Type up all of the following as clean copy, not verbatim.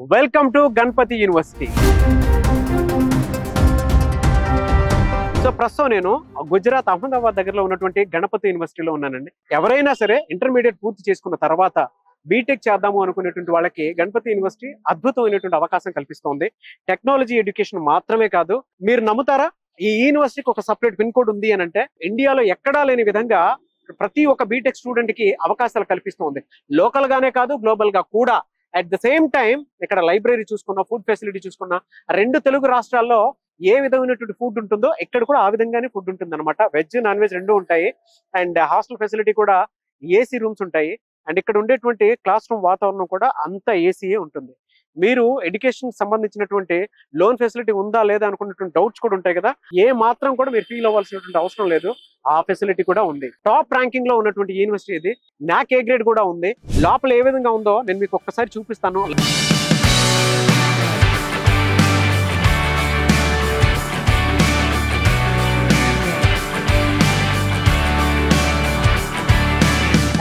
Welcome to Ganapati university. So ప్రస్తుతం నేను గుజరాత్ అహ్మదాబాద్ దగ్గరలో ఉన్నటువంటి గణపతి యూనివర్సిటీలో ఉన్నానండి. ఎవరైనా సరే ఇంటర్మీడియట్ పూర్తి చేసుకున్న తర్వాత బీటెక్ చేద్దాము అనుకునేటువంటి వాళ్ళకి గణపతి యూనివర్సిటీ అద్భుతమైనటువంటి అవకాశం కల్పిస్తోంది. టెక్నాలజీ ఎడ్యుకేషన్ మాత్రమే కాదు, మీరు నమ్ముతారా, ఈ యూనివర్సిటీకి ఒక సపరేట్ పిన్ కోడ్ ఉంది అని అంటే ఇండియాలో ఎక్కడా లేని విధంగా ప్రతి ఒక్క బీటెక్ స్టూడెంట్ కి అవకాశాలు కల్పిస్తోంది. లోకల్ గానే కాదు, గ్లోబల్ గా కూడా. అట్ ద సేమ్ టైం ఇక్కడ లైబ్రరీ చూసుకున్నా, ఫుడ్ ఫెసిలిటీ చూసుకున్నా, రెండు తెలుగు రాష్ట్రాల్లో ఏ విధమైనటువంటి ఫుడ్ ఉంటుందో ఇక్కడ కూడా ఆ విధంగానే ఫుడ్ ఉంటుంది అనమాట. వెజ్ నాన్ వెజ్ రెండు ఉంటాయి. అండ్ హాస్టల్ ఫెసిలిటీ కూడా ఏసీ రూమ్స్ ఉంటాయి. అండ్ ఇక్కడ ఉండేటువంటి క్లాస్ రూమ్ వాతావరణం కూడా అంతా ఏసీయే ఉంటుంది. మీరు ఎడ్యుకేషన్ సంబంధించినటువంటి లోన్ ఫెసిలిటీ ఉందా లేదా అనుకున్నటువంటి డౌట్స్ కూడా ఉంటాయి కదా, ఏ మాత్రం కూడా మీరు ఫీల్ అవ్వాల్సినటువంటి అవసరం లేదు. ఆ ఫెసిలిటీ కూడా ఉంది. టాప్ ర్యాంకింగ్ లో ఉన్నటువంటి యూనివర్సిటీ ఇది. నాక్ ఏ గ్రేడ్ కూడా ఉంది. లోపల ఏ విధంగా ఉందో నేను మీకు ఒక్కసారి చూపిస్తాను.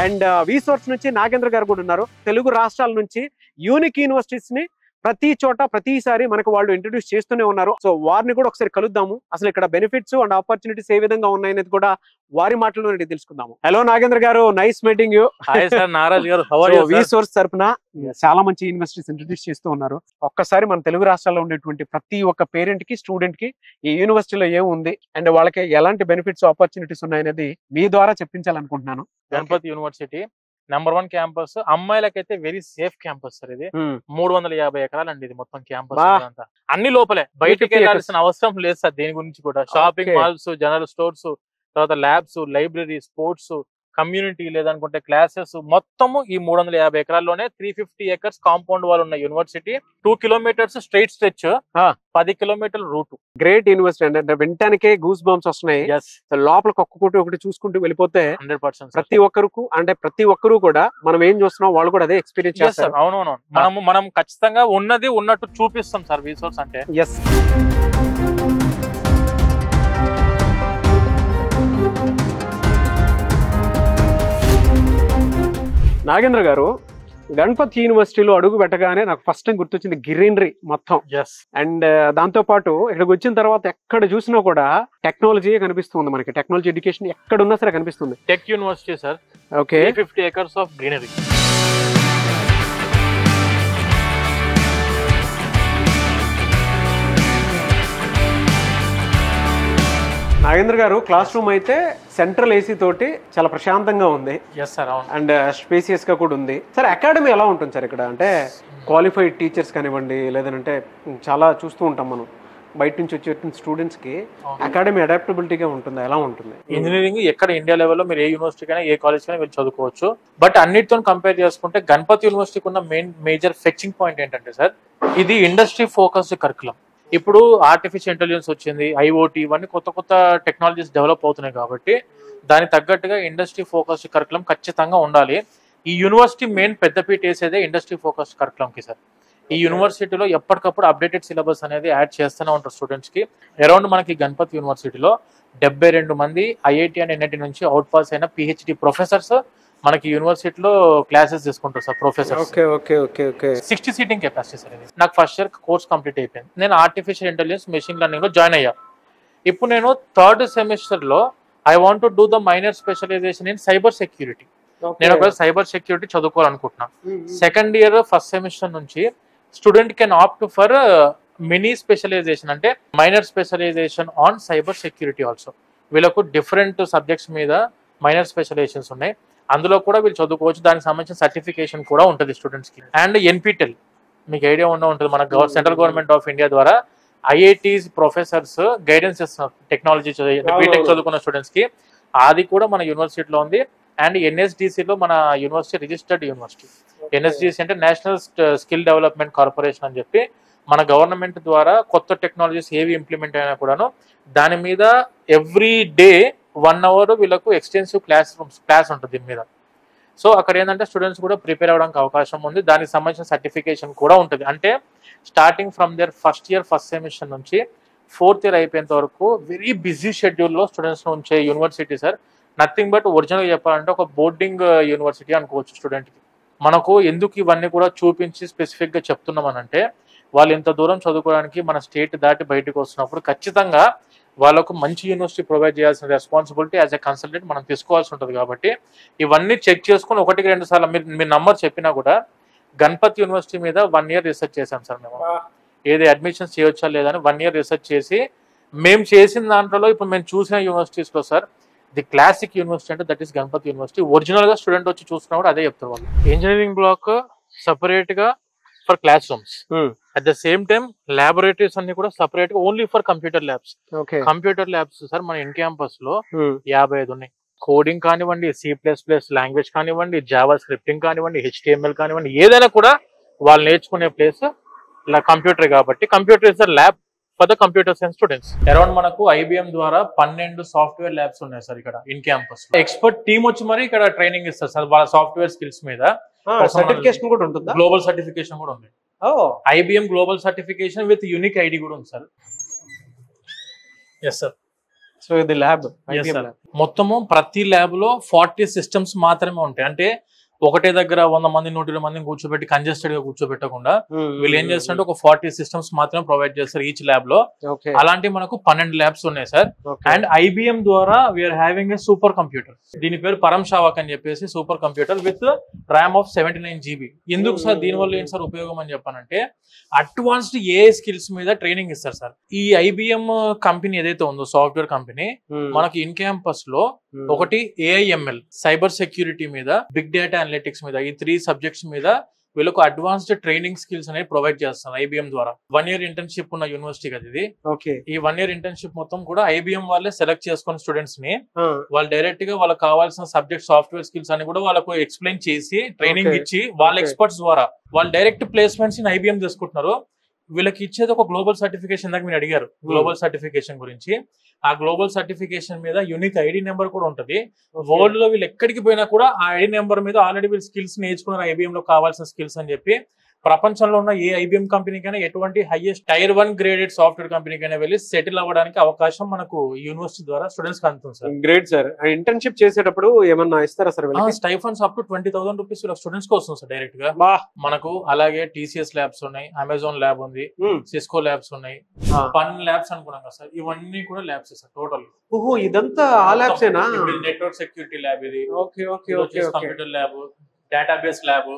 అండ్ వీసోర్స్ నుంచి నాగేంద్ర గారు కూడా ఉన్నారు. తెలుగు రాష్ట్రాల నుంచి యూనిక్ యూనివర్సిటీస్ ని ప్రతి చోట ప్రతిసారి మనకు వాళ్ళు ఇంట్రడ్యూస్ చేస్తూనే ఉన్నారు. సో వారిని కూడా ఒకసారి కలుద్దాము. అసలు ఇక్కడ బెనిఫిట్స్ అండ్ ఆపర్చునిటీస్ ఏ విధంగా ఉన్నాయనేది కూడా వారి మాటల్లో తెలుసుకుందాము. హలో నాగేంద్ర గారు, నైస్ మీటింగ్ యూ. నారాజ్ గారు, వీసోర్స్ తరపున చాలా మంచి యూనివర్సిటీస్ ఇంట్రడ్యూస్ చేస్తూ ఉన్నారు. ఒక్కసారి మన తెలుగు రాష్ట్రాల్లో ఉండేటువంటి ప్రతి ఒక్క పేరెంట్ కి, స్టూడెంట్ కి ఈ యూనివర్సిటీలో ఏముంది అండ్ వాళ్ళకి ఎలాంటి బెనిఫిట్స్ ఆపర్చునిటీస్ ఉన్నాయనేది మీ ద్వారా చెప్పించాలనుకుంటున్నాను. Ganpati university #1 campus. అమ్మాయిలకైతే వెరీ సేఫ్ క్యాంపస్ సార్ ఇది. 350 ఎకరాలు అండి ఇది మొత్తం క్యాంపస్ అంతా. అన్ని లోపలే, బయటకి వెళ్ళాల్సిన అవసరం లేదు సార్. దేని గురించి కూడా షాపింగ్ మాల్స్, జనరల్ స్టోర్స్, తర్వాత ల్యాబ్స్, లైబ్రరీ, స్పోర్ట్స్, కమ్యూనిటీ లేదనుకుంటే క్లాసెస్ మొత్తము ఈ 350 ఎకరాల్లోనే 350 ఎకర్స్ కాంపౌండ్ వాల్ ఉన్న యూనివర్సిటీ. 2 కిలోమీటర్స్ స్ట్రైట్ స్ట్రెచ్, 10 కిలోమీటర్ల రూట్. గ్రేట్ యూనివర్సిటీ అంటే వింటానికే గూస్ బంప్స్ వస్తున్నాయి. లోపలికి ఒకటి చూసుకుంటూ వెళ్ళిపోతే 100% ప్రతి ఒక్కరు కూడా మనం ఏం చూస్తున్నాం వాళ్ళు కూడా అదే ఎక్స్పీరియన్స్ చేస్తారు. అవునవును, మనం ఖచ్చితంగా ఉన్నది ఉన్నట్టు చూపిస్తాం సార్ రీసోర్స్ అంటే. ఎస్. నాగేంద్ర గారు, గణపతి యూనివర్సిటీలో అడుగు పెట్టగానే నాకు ఫస్ట్ టైం గుర్తొచ్చింది గ్రీనరీ మొత్తం. అండ్ దాంతో పాటు ఇక్కడికి వచ్చిన తర్వాత ఎక్కడ చూసినా కూడా టెక్నాలజీ కనిపిస్తుంది. మనకి టెక్నాలజీ ఎడ్యుకేషన్ ఎక్కడ ఉన్నా సరే కనిపిస్తుంది. Tech university sir. Okay, 50 acres of greenery. Nagendra గారు, క్లాస్ రూమ్ అయితే సెంట్రల్ ఏసీ తోటి చాలా ప్రశాంతంగా ఉంది. అండ్ స్పేసియస్ గా కూడా ఉంది. సార్ అకాడమీ ఎలా ఉంటుంది సార్ ఇక్కడ? అంటే క్వాలిఫైడ్ టీచర్స్ కానివ్వండి, లేదంటే చాలా చూస్తూ ఉంటాం మనం బయట నుంచి వచ్చే స్టూడెంట్స్ కి అకాడమీ అడాప్టబిలిటీగా ఉంటుందా, ఎలా ఉంటుంది? ఇంజనీరింగ్ ఎక్కడ ఇండియా లెవెల్లో మీరు ఏ యూనివర్సిటీ కైనా, ఏ కాలేజ్ కైనా వెళ్ళి చదువుకోవచ్చు. బట్ అన్నిటితో కంపేర్ చేసుకుంటే గణపతి యూనివర్సిటీకి ఉన్న మేజర్ ఫెచింగ్ పాయింట్ ఏంటంటే సార్, ఇది ఇండస్ట్రీ ఫోకస్డ్ కరికులం. ఇప్పుడు ఆర్టిఫిషియల్ ఇంటెలిజెన్స్ వచ్చింది, ఐఓటీ, ఇవన్నీ కొత్త కొత్త టెక్నాలజీస్ డెవలప్ అవుతున్నాయి కాబట్టి దానికి తగ్గట్టుగా ఇండస్ట్రీ ఫోకస్డ్ కరికులం ఖచ్చితంగా ఉండాలి. ఈ యూనివర్సిటీ మెయిన్ పెద్దపీట వేసేదే ఇండస్ట్రీ ఫోకస్డ్ కరికులంకి సార్. ఈ యూనివర్సిటీలో ఎప్పటికప్పుడు అప్డేటెడ్ సిలబస్ అనేది యాడ్ చేస్తూనే ఉంటారు స్టూడెంట్స్ కి. అరౌండ్ మనకి గణపతి యూనివర్సిటీలో 72 మంది ఐఐటి అండ్ ఎన్ఐటి నుంచి అవుట్ పాస్ అయిన పిహెచ్డి ప్రొఫెసర్స్ మనకి యూనివర్సిటీలో క్లాసెస్ తీసుకుంటారు sir. Professor 60 seating capacity sir ఇది. నాకు ఫస్ట్ ఇయర్ కోర్స్ కంప్లీట్ అయిపోయింది. నేను ఆర్టిఫిషియల్ ఇంటెలిజెన్స్, మెషిన్ లెర్నింగ్ లో జాయిన్ అయ్యా. ఇప్పుడు నేను 3rd సెమిస్టర్ లో I want to do the minor specialisation in cyber security. నేను ఒక సైబర్ సెక్యూరిటీ చదువుకోవాలనుకుంటున్నా. 2nd ఇయర్ 1st సెమిస్టర్ నుంచి student can opt for mini specialisation, అంటే minor specialisation on cyber security also. వీళ్ళకు డిఫరెంట్ సబ్జెక్ట్స్ మీద minor specialisations ఉన్నాయి. అందులో కూడా వీళ్ళు చదువుకోవచ్చు. దానికి సంబంధించిన సర్టిఫికేషన్ కూడా ఉంటుంది స్టూడెంట్స్ కి. అండ్ ఎన్పిటెల్ మీకు ఐడియా ఉంటుంది, మన సెంట్రల్ గవర్నమెంట్ ఆఫ్ ఇండియా ద్వారా ఐఐటీస్ ప్రొఫెసర్స్ గైడెన్స్ ఇస్తున్నారు టెక్నాలజీ బీటెక్ చదువుకున్న స్టూడెంట్స్ కి. అది కూడా మన యూనివర్సిటీలో ఉంది. అండ్ ఎన్ఎస్డిసిలో మన యూనివర్సిటీ రిజిస్టర్డ్ యూనివర్సిటీ. ఎన్ఎస్డిసి అంటే నేషనల్ స్కిల్ డెవలప్మెంట్ కార్పొరేషన్ అని చెప్పి మన గవర్నమెంట్ ద్వారా కొత్త టెక్నాలజీస్ ఏవి ఇంప్లిమెంట్ అయినా కూడాను దాని మీద ఎవ్రీ డే 1 అవర్ వీళ్ళకు ఎక్స్టెన్సివ్ క్లాస్ ఉంటుంది దీని మీద. సో అక్కడ ఏంటంటే స్టూడెంట్స్ కూడా ప్రిపేర్ అవ్వడానికి అవకాశం ఉంది. దానికి సంబంధించిన సర్టిఫికేషన్ కూడా ఉంటుంది. అంటే starting from there first year 1st semester నుంచి 4th ఇయర్ అయిపోయేంత వరకు వెరీ బిజీ షెడ్యూల్లో స్టూడెంట్స్ ఉంచే యూనివర్సిటీ సార్. నథింగ్ బట్ ఒరిజినల్గా చెప్పాలంటే ఒక బోర్డింగ్ యూనివర్సిటీ అనుకోవచ్చు స్టూడెంట్కి. మనకు ఎందుకు ఇవన్నీ కూడా చూపించి స్పెసిఫిక్ గా చెప్తున్నామనంటే వాళ్ళు ఇంత దూరం చదువుకోవడానికి మన స్టేట్ దాటి బయటకు వస్తున్నప్పుడు ఖచ్చితంగా వాళ్ళకు మంచి యూనివర్సిటీ ప్రొవైడ్ చేయాల్సిన రెస్పాన్సిబిలిటీ యాజ్ ఎ కన్సల్టెంట్ మనం తీసుకోవాల్సి ఉంటుంది. కాబట్టి ఇవన్నీ చెక్ చేసుకుని 1-2 సార్లు మీరు నంబర్ చెప్పినా కూడా గణపతి యూనివర్సిటీ మీద 1 year రీసెర్చ్ చేశాం సార్ మేము. ఏది అడ్మిషన్స్ చేయొచ్చా లేదని 1 year రీసెర్చ్ చేసి మేము చేసిన దాంట్లో ఇప్పుడు మేము చూసిన యూనివర్సిటీస్ లో సార్ ది క్లాసిక్ యూనివర్సిటీ అంటే that is Ganapati university. Original గా స్టూడెంట్ వచ్చి చూస్తున్నా కూడా అదే చెప్తారు వాళ్ళు. ఇంజనీరింగ్ బ్లాక్ సపరేట్ గా for classrooms, at the same time laboratories అన్ని కూడా సపరేట్ గా only for computer labs. Computer labs sir మన ఇన్ క్యాంపస్ లో 55 ఉన్నాయి. కోడింగ్ కానివ్వండి, C++ లాంగ్వేజ్ కానివ్వండి, జావా స్క్రిప్టింగ్ కానివ్వండి, HTML కానివ్వండి, ఏదైనా కూడా వాళ్ళు నేర్చుకునే ప్లేస్ ఇలా కంప్యూటర్ కాబట్టి computer is the lab for the computer science students. Around మనకు IBM ద్వారా 12 సాఫ్ట్వేర్ ల్యాబ్స్ ఉన్నాయి సార్ ఇక్కడ ఇన్ క్యాంపస్. ఎక్స్పర్ట్ టీమ్ వచ్చి మరి ఇక్కడ ట్రైనింగ్ ఇస్తారు సార్ వాళ్ళ సాఫ్ట్వేర్ స్కిల్స్ మీద. సర్టిఫికేషన్ కూడా ఉంటుందా? గ్లోబల్ సర్టిఫికేషన్ కూడా ఉంది. IBM global certification with unique ID కూడా ఉంది సార్. Yes sir. సో ఇది ల్యాబ్ మొత్తము ప్రతి ల్యాబ్ లో 40 సిస్టమ్స్ మాత్రమే ఉంటాయి. అంటే ఒకటే దగ్గర 100 మంది 120 మందిని కూర్చోబెట్టి కంజెస్టెడ్ గా కూర్చోబెట్టకుండా వీళ్ళు ఏం చేస్తారంటే ఒక 40 సిస్టమ్స్ మాత్రమే ప్రొవైడ్ చేస్తారు ఈచ్ ల్యాబ్ లో. అలాంటి మనకు 12 ల్యాబ్స్ ఉన్నాయి సార్. అండ్ IBM ద్వారా we're having a super computer. దీని పేరు పరం షావక్ అని చెప్పేసి super computer with RAM of 79 GB. ఎందుకు సార్ దీనివల్ల ఏంటి సార్ ఉపయోగం అని చెప్పానంటే అడ్వాన్స్డ్ AI స్కిల్స్ మీద ట్రైనింగ్ ఇస్తారు సార్. ఈ IBM కంపెనీ ఏదైతే ఉందో సాఫ్ట్వేర్ కంపెనీ మనకి ఇన్ క్యాంపస్ లో ఒకటి AIML సైబర్ సెక్యూరిటీ మీద, బిగ్ డేటా అనలిటిక్స్ మీద, ఈ 3 సబ్జెక్ట్స్ మీద వీళ్ళకు అడ్వాన్స్డ్ ట్రైనింగ్ స్కిల్స్ అనేవి ప్రొవైడ్ చేస్తారు IBM ద్వారా. 1 year ఇంటర్న్షిప్ ఉన్న యూనివర్సిటీ కదా ఇది. ఈ 1 year ఇంటర్న్షిప్ మొత్తం కూడా IBM వాళ్ళే సెలెక్ట్ చేసుకున్న స్టూడెంట్స్ ని వాళ్ళు డైరెక్ట్ గా వాళ్ళకి కావాల్సిన సబ్జెక్ట్ సాఫ్ట్వేర్ స్కిల్స్ అని కూడా వాళ్ళకు ఎక్స్ప్లెయిన్ చేసి ట్రైనింగ్ ఇచ్చి వాళ్ళ ఎక్స్పర్ట్స్ ద్వారా వాళ్ళు డైరెక్ట్ ప్లేస్మెంట్స్ ఇన్ IBM తీసుకుంటున్నారు. వీళ్ళకి ఇచ్చేది ఒక గ్లోబల్ సర్టిఫికేషన్. దాకా మీరు అడిగారు గ్లోబల్ సర్టిఫికేషన్ గురించి. ఆ గ్లోబల్ సర్టిఫికేషన్ మీద యూనిక్ ఐడి నెంబర్ కూడా ఉంటది. వరల్డ్ లో వీళ్ళు ఎక్కడికి పోయినా కూడా ఆ ఐడి నెంబర్ మీద ఆల్రెడీ వీళ్ళు స్కిల్స్ నేర్చుకున్నారు IBM లో కావాల్సిన స్కిల్స్ అని చెప్పి ప్రపంచంలో ఉన్న ఏ IBM కంపెనీకైనా ఎటువంటి హైయెస్ట్ టైర్ 1 గ్రేడెడ్ సాఫ్ట్వేర్ కంపెనీకైనా వెళ్ళి సెటిల్ అవ్వడానికి అవకాశం మనకు యూనివర్సిటీ ద్వారా స్టూడెంట్స్ కి అందుతుంది సార్. Great sir. ఇంటర్న్షిప్ చేసేటప్పుడు ఏమన్నా ఇస్తారా sir? Stipends up to 20,000 rupees students కి వస్తుంది సార్ డైరెక్ట్ గా మనకు. అలాగే TCS ల్యాబ్స్ ఉన్నాయి, అమెజాన్ ల్యాబ్ ఉంది, సిస్కో ల్యాబ్స్ ఉన్నాయి, పన్ ల్యాబ్స్ అనుకున్నాం కదా సార్. ఇవన్నీ కూడా ల్యాబ్స్ సార్ టోటల్. ఓహో ఇదంతా ఆ ల్యాబ్స్ ఏనా? నెట్వర్క్ సెక్యూరిటీ ల్యాబ్ ఇది, computer lab, database lab,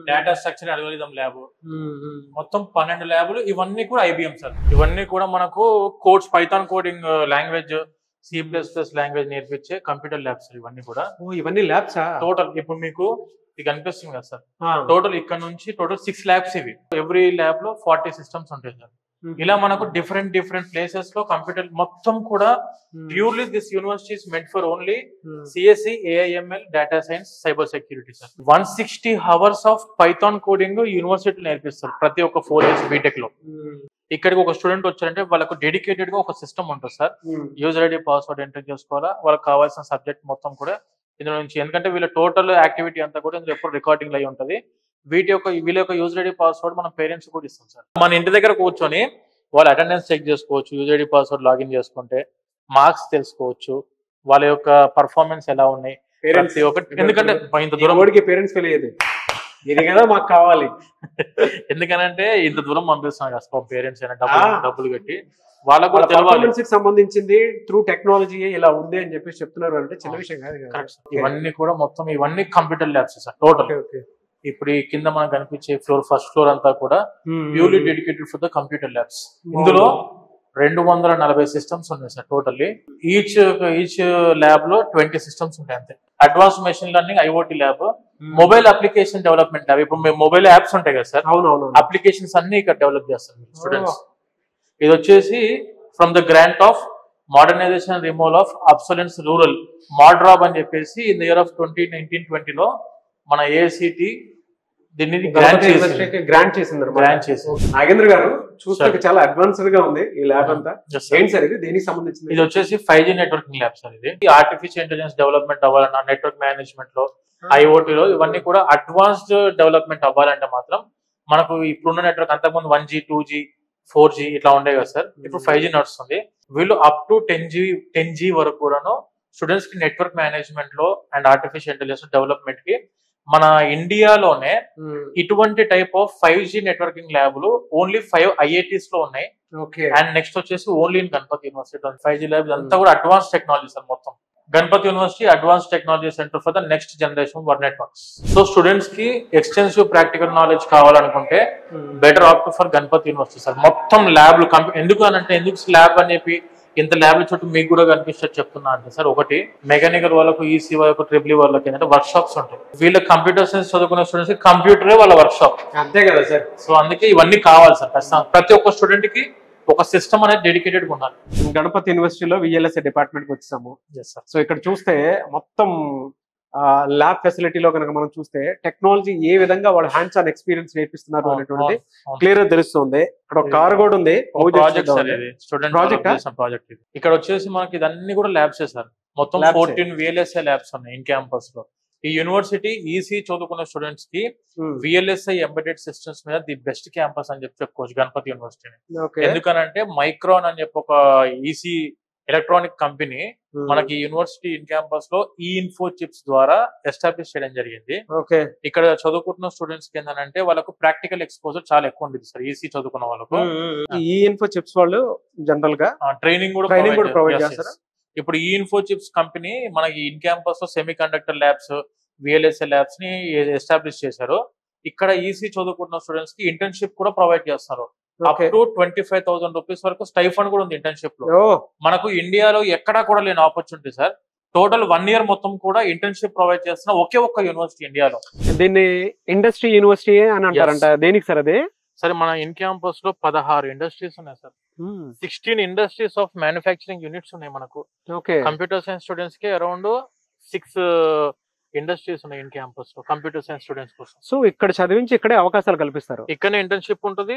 data structure algorithm lab, మొత్తం 12 ల్యాబ్లు. ఇవన్నీ కూడా IBM సార్. ఇవన్నీ కూడా మనకు codes, Python coding language, C++ language నేర్పించే కంప్యూటర్ ల్యాబ్స్ ఇవన్నీ కూడా. ఇవన్నీ ల్యాబ్స్ టోటల్ ఇప్పుడు మీకు ఇది కనిపిస్తుంది కదా సార్. టోటల్ ఇక్కడ నుంచి టోటల్ 6 ల్యాబ్స్ ఇవి. ఎవ్రీ ల్యాబ్ లో 40 సిస్టమ్స్ ఉంటాయి సార్. ఇలా మనకు డిఫరెంట్ ప్లేసెస్ లో కంప్యూటర్ మొత్తం కూడా purely this university is meant for only CSE, AIML, data science, cyber security sir. 160 hours of Python coding university నేర్పిస్తారు ప్రతి ఒక్క 4 years బీటెక్ లో. ఇక్కడికి ఒక స్టూడెంట్ వచ్చారంటే వాళ్ళకు డెడికేటెడ్ గా ఒక సిస్టమ్ ఉంటుంది sir. User ID, password enter చేసుకోవాలా, వాళ్ళకి కావాల్సిన సబ్జెక్ట్ మొత్తం కూడా ఇందులో నుంచి. ఎందుకంటే వీళ్ళ టోటల్ యాక్టివిటీ అంతా కూడా ఇందులో ఎప్పుడు రికార్డింగ్ అయి ఉంటుంది. వీళ్ళ యొక్క యూజర్ ఐడి, పాస్వర్డ్ మనం పేరెంట్స్ కూడా ఇస్తాం సార్. మన ఇంటి దగ్గర కూర్చొని వాళ్ళ అటెండెన్స్ చెక్ చేసుకోవచ్చు, యూజర్ ఐడి, పాస్వర్డ్ లాగిన్ చేసుకుంటే మార్క్స్ తెలుసుకోవచ్చు, వాళ్ళ యొక్క పర్ఫార్మెన్స్ ఎలా ఉన్నాయి. ఎందుకంటే ఇంత దూరం పేరెంట్స్ తెలియదు ఇది కదా మాకు కావాలి. ఎందుకనంటే ఇంత దూరం పంపిస్తున్నాం కదా పేరెంట్స్ అయినా డబ్బులు కట్టి వాళ్ళకు కూడా పర్ఫార్మెన్స్ కి సంబంధించింది త్రూ టెక్నాలజీ ఇలా ఉంది అని చెప్పేసి చెప్తున్నారు అంటే చిన్న విషయం కాదు. ఇవన్నీ కూడా మొత్తం ఇవన్నీ కంప్యూటర్ ల్యాబ్స్ సార్ టోటల్. ఇప్పుడు ఈ కింద మనకు కనిపించే ఫస్ట్ ఫ్లోర్ అంతా కూడా purely dedicated for the computer labs. ఇందులో 240 సిస్టమ్స్ ఉన్నాయి సార్ టోటల్లీ. ఈచ్ ల్యాబ్ లో 20 సిస్టమ్స్ ఉంటాయి అంతే. Advance machine learning, IoT lab, mobile application development lab. ఇప్పుడు మొబైల్ యాప్స్ ఉంటాయి కదా సార్, అప్లికేషన్స్ అన్ని ఇక్కడ డెవలప్ చేస్తారు స్టూడెంట్స్. ఇది వచ్చేసి from the grant of modernisation removal of obsolescence rural MODROB అని చెప్పేసి ఇన్ ద ఇయర్ ఆఫ్ 2019-20 లో మన AICT దీన్ని గ్రాంట్ చేసింది. నాగేంద్ర గారు చూస్తే చాలా అడ్వాన్స్డ్ గా ఉంది ఈ ల్యాబ్ అంతా. ఏంటి సార్ ఇది, దేనికి సంబంధించింది? ఇది వచ్చేసి 5G నెట్వర్కింగ్ ల్యాబ్ సార్. ఇది ఆర్టిఫిషియల్ ఇంటెలిజెన్స్ డెవలప్మెంట్ అవ్వాలన్నా, నెట్వర్క్ మేనేజ్మెంట్ లో, IoT లో ఇవన్నీ కూడా అడ్వాన్స్డ్ డెవలప్మెంట్ అవ్వాలంటే మాత్రం మనకు ఇప్పుడున్న నెట్వర్క్ అంతకుముందు 1G, 2G, 4G ఇట్లా ఉండే కదా సార్. ఇప్పుడు 5G నడుస్తుంది. వీళ్ళు అప్ టు 10G వరకు కూడాను స్టూడెంట్స్ కి నెట్వర్క్ మేనేజ్మెంట్ లో అండ్ ఆర్టిఫిషియల్ ఇంటెలిజెన్స్ డెవలప్మెంట్ కి మన ఇండియాలోనే ఇటువంటి టైప్ ఆఫ్ 5G నెట్వర్కింగ్ ల్యాబ్లు ఓన్లీ 5 IITs లో ఉన్నాయి. అండ్ నెక్స్ట్ వచ్చేసి only in Ganapati university 5G labs అంతా కూడా అడ్వాన్స్ టెక్నాలజీ సార్. మొత్తం Ganapati university advance technology centre for the next generation వర్ నెట్వర్క్స్. సో స్టూడెంట్స్ కి ఎక్స్టెన్సివ్ ప్రాక్టికల్ నాలెడ్జ్ కావాలనుకుంటే better opt for Ganapati university sir. మొత్తం ల్యాబ్లు ఎందుకు అనంటే, ఎందుకు ల్యాబ్ అని చెప్పి ఇంత ల్యాబ్ల చుట్టూ మీకు కూడా కనిపిస్తే చెప్తున్నా అంటే సార్, ఒకటి మెకానికల్ వాళ్ళకు, ఈసీ వాళ్ళకు, ట్రిపుల్ వాళ్ళకి ఏంటంటే వర్క్ షాప్స్ ఉంటాయి. వీళ్ళ కంప్యూటర్ సైన్స్ చదువుకునే స్టూడెంట్స్ కి కంప్యూటరే వాళ్ళ వర్క్ షాప్. అంతే కదా సార్. సో అందుకే ఇవన్నీ కావాలి సార్ ఖచ్చితంగా. ప్రతి ఒక్క స్టూడెంట్ కి ఒక సిస్టమ్ అనేది డెడికేటెడ్ గా ఉండాలి. గణపతి యూనివర్సిటీలో VLSI డిపార్ట్మెంట్ కి వచ్చాము. సో ఇక్కడ చూస్తే మొత్తం ల్యాబ్ ఫెసిలిటీలో కనుక మనం చూస్తే టెక్నాలజీ ఏ విధంగా వాళ్ళు హ్యాండ్స్ ఆన్ ఎక్స్పీరియన్స్ నేర్పిస్తున్నారు అనేటువంటిది క్లియర్ గా తెలుస్తుంది. ఇక్కడ ఒక కార్ కూడా ఉంది. ప్రాజెక్ట్ ఇక్కడ వచ్చేసి మనకి ఇదన్నీ కూడా ల్యాబ్స్ సార్. మొత్తం 14 VLSI ల్యాబ్స్ ఉన్నాయి ఇన్ క్యాంపస్ లో. ఈ యూనివర్సిటీ ఈసీ చదువుకున్న స్టూడెంట్స్ కి VLSI ఎంబెడెడ్ సిస్టమ్స్ మీద ది బెస్ట్ క్యాంపస్ అని చెప్పి చెప్పుకోవచ్చు గణపతి యూనివర్సిటీ. ఎందుకనంటే మైక్రాన్ అని చెప్పి ఒక ఈసీ ఎలక్ట్రానిక్ కంపెనీ మనకి యూనివర్సిటీ ఇన్ క్యాంపస్ లో ఈ ఇన్ఫో చిప్స్ ద్వారా ఎస్టాబ్లిష్ చేయడం జరిగింది. ఇక్కడ చదువుకుంటున్న స్టూడెంట్స్ కి ఏంటంటే వాళ్ళకు ప్రాక్టికల్ ఎక్స్పోజర్ చాలా ఎక్కువ ఉంటుంది సార్. ఈసీ చదువుకున్న వాళ్ళకు ఈ ఇన్ఫో చిప్స్ వాళ్ళు జనరల్ గా ట్రైనింగ్ కూడా ప్రొవైడ్ చేస్తారు. ఇప్పుడు ఈ ఇన్ఫో చిప్స్ కంపెనీ మనకి ఇన్ క్యాంపస్ లో semi conductor labs, VLSI labs ని ఎస్టాబ్లిష్ చేశారు. ఇక్కడ ఈసీ చదువుకుంటున్న స్టూడెంట్స్ కి ఇంటర్న్షిప్ కూడా ప్రొవైడ్ చేస్తారు. అప్ టు 25,000 రూపీస్ వరకు స్టైఫండ్ కూడా ఉంది ఇంటర్న్షిప్ లో. మనకు ఇండియాలో ఎక్కడా కూడా లేని ఆపర్చునిటీ సార్. టోటల్ 1 year మొత్తం కూడా ఇంటర్న్షిప్ ప్రొవైడ్ చేస్తున్న ఒకే ఒక్క యూనివర్సిటీ ఇండియాలో. దీన్ని ఇండస్ట్రీ యూనివర్సిటీ అని అంటారంట. దేనికి సార్ అది? సరే, మన ఇన్ క్యాంపస్ లో 16 ఇండస్ట్రీస్ ఉన్నాయి sir. 16 industries of manufacturing units ఉన్నాయి మనకు. కంప్యూటర్ సైన్స్ స్టూడెంట్స్ కి అరౌండ్ 6 ఇండస్ట్రీస్ ఉన్నాయి ఇన్ క్యాంపస్ లో కంప్యూటర్ సైన్స్ స్టూడెంట్స్ కోసం. సో ఇక్కడ చదివించి ఇక్కడే అవకాశాలు కల్పిస్తారు. ఇక్కడనే ఇంటర్న్షిప్ ఉంటుంది.